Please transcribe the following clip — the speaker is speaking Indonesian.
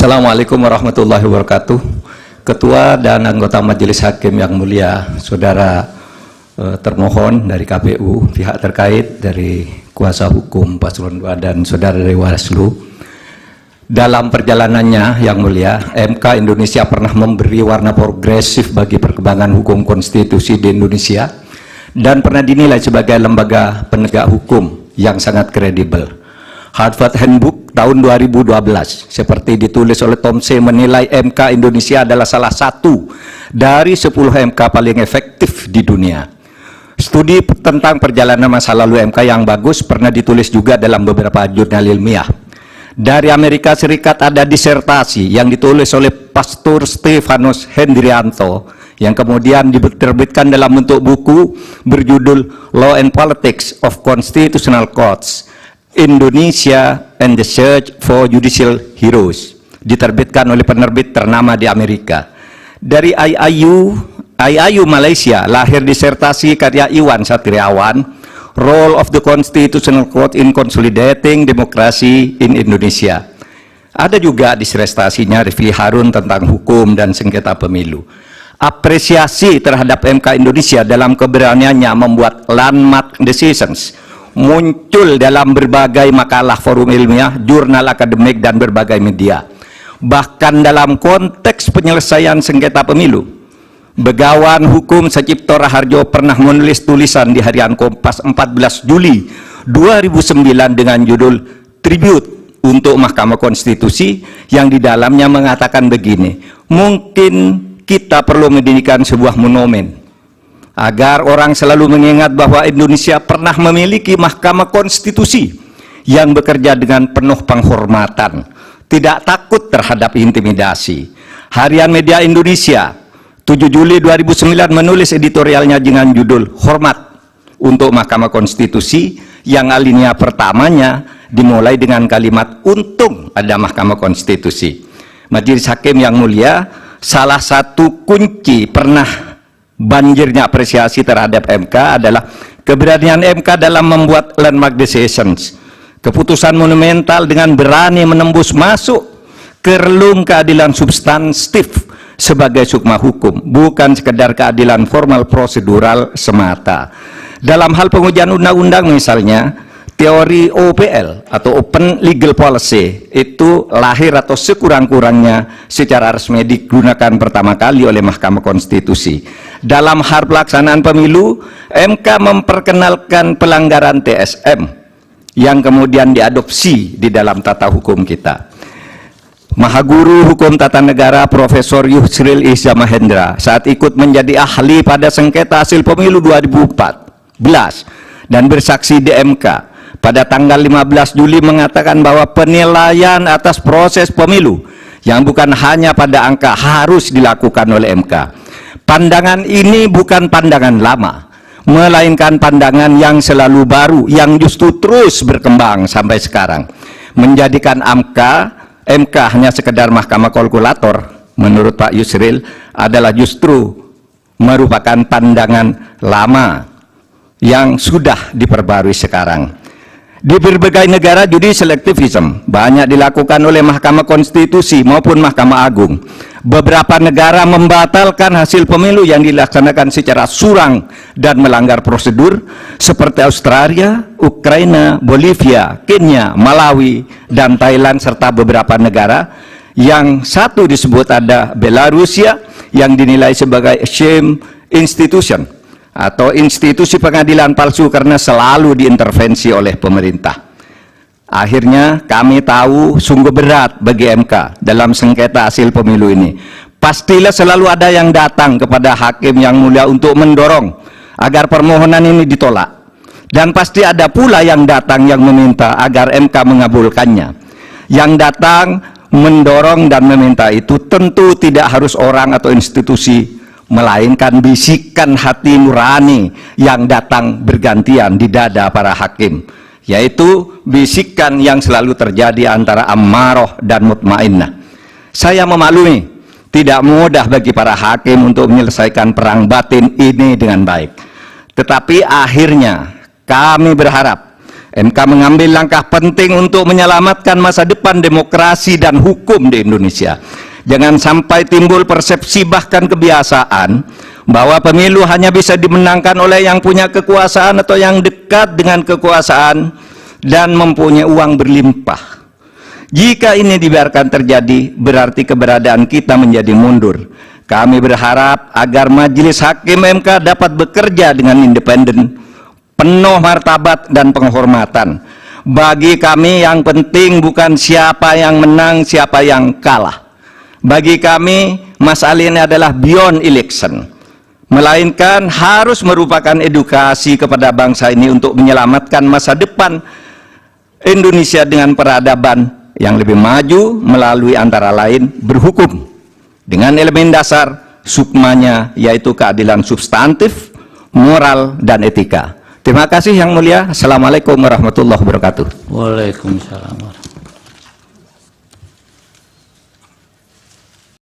Assalamualaikum warahmatullahi wabarakatuh. Ketua dan anggota Majelis Hakim yang mulia, saudara termohon dari KPU, pihak terkait dari kuasa hukum Paslon 2 dan saudara dari Bawaslu. Dalam perjalanannya yang mulia, MK Indonesia pernah memberi warna progresif bagi perkembangan hukum konstitusi di Indonesia dan pernah dinilai sebagai lembaga penegak hukum yang sangat kredibel. Harvard Handbook tahun 2012 seperti ditulis oleh Tom C. menilai MK Indonesia adalah salah satu dari 10 MK paling efektif di dunia. Studi tentang perjalanan masa lalu MK yang bagus pernah ditulis juga dalam beberapa jurnal ilmiah. Dari Amerika Serikat ada disertasi yang ditulis oleh Pastor Stefanus Hendrianto yang kemudian diterbitkan dalam bentuk buku berjudul Law and Politics of Constitutional Courts, Indonesia and the Search for Judicial Heroes, diterbitkan oleh penerbit ternama di Amerika. Dari IAIU Malaysia lahir disertasi karya Iwan Satriawan, Role of the Constitutional Court in Consolidating Democracy in Indonesia. Ada juga disertasinya Rifli Harun tentang hukum dan sengketa pemilu. Apresiasi terhadap MK Indonesia dalam keberaniannya membuat landmark decisions muncul dalam berbagai makalah forum ilmiah, jurnal akademik, dan berbagai media. Bahkan dalam konteks penyelesaian sengketa pemilu, Begawan Hukum Sacipto Raharjo pernah menulis tulisan di harian Kompas 14 Juli 2009 dengan judul Tribute untuk Mahkamah Konstitusi, yang di dalamnya mengatakan begini: mungkin kita perlu mendirikan sebuah monumen agar orang selalu mengingat bahwa Indonesia pernah memiliki Mahkamah Konstitusi yang bekerja dengan penuh penghormatan, tidak takut terhadap intimidasi. Harian Media Indonesia 7 Juli 2009 menulis editorialnya dengan judul Hormat untuk Mahkamah Konstitusi, yang alinea pertamanya dimulai dengan kalimat untung ada Mahkamah Konstitusi. Majelis Hakim yang mulia, salah satu kunci pernah banjirnya apresiasi terhadap MK adalah keberanian MK dalam membuat landmark decisions, keputusan monumental dengan berani menembus masuk ke relung keadilan substantif sebagai sukma hukum, bukan sekedar keadilan formal prosedural semata. Dalam hal pengujian undang-undang misalnya, teori OPL atau Open Legal Policy itu lahir atau sekurang-kurangnya secara resmi digunakan pertama kali oleh Mahkamah Konstitusi. Dalam hal pelaksanaan pemilu, MK memperkenalkan pelanggaran TSM yang kemudian diadopsi di dalam tata hukum kita. Mahaguru Hukum Tata Negara Profesor Yusril Ihza Mahendra saat ikut menjadi ahli pada sengketa hasil pemilu 2014 dan bersaksi di MK pada tanggal 15 Juli mengatakan bahwa penilaian atas proses pemilu yang bukan hanya pada angka harus dilakukan oleh MK. Pandangan ini bukan pandangan lama, melainkan pandangan yang selalu baru, yang justru terus berkembang sampai sekarang. Menjadikan MK hanya sekedar mahkamah kalkulator, menurut Pak Yusril, adalah justru merupakan pandangan lama yang sudah diperbarui sekarang. Di berbagai negara judicial activism banyak dilakukan oleh Mahkamah Konstitusi maupun Mahkamah Agung. Beberapa negara membatalkan hasil pemilu yang dilaksanakan secara curang dan melanggar prosedur, seperti Australia, Ukraina, Bolivia, Kenya, Malawi, dan Thailand, serta beberapa negara yang satu disebut ada Belarusia yang dinilai sebagai shame institution atau institusi pengadilan palsu karena selalu diintervensi oleh pemerintah. Akhirnya kami tahu sungguh berat bagi MK dalam sengketa hasil pemilu ini. Pastilah selalu ada yang datang kepada hakim yang mulia untuk mendorong agar permohonan ini ditolak. Dan pasti ada pula yang datang yang meminta agar MK mengabulkannya. Yang datang mendorong dan meminta itu tentu tidak harus orang atau institusi, melainkan bisikan hati nurani yang datang bergantian di dada para hakim, yaitu bisikan yang selalu terjadi antara ammaroh dan mutmainnah. Saya memaklumi tidak mudah bagi para hakim untuk menyelesaikan perang batin ini dengan baik, tetapi akhirnya kami berharap MK mengambil langkah penting untuk menyelamatkan masa depan demokrasi dan hukum di Indonesia. Jangan sampai timbul persepsi bahkan kebiasaan bahwa pemilu hanya bisa dimenangkan oleh yang punya kekuasaan atau yang dekat dengan kekuasaan dan mempunyai uang berlimpah. Jika ini dibiarkan terjadi, berarti keberadaan kita menjadi mundur. Kami berharap agar Majelis Hakim MK dapat bekerja dengan independen, penuh martabat dan penghormatan. Bagi kami yang penting bukan siapa yang menang, siapa yang kalah. Bagi kami, masalah ini adalah beyond election, melainkan harus merupakan edukasi kepada bangsa ini untuk menyelamatkan masa depan Indonesia dengan peradaban yang lebih maju melalui antara lain berhukum dengan elemen dasar sukmanya, yaitu keadilan substantif, moral, dan etika. Terima kasih Yang Mulia. Assalamualaikum warahmatullahi wabarakatuh. Waalaikumsalam.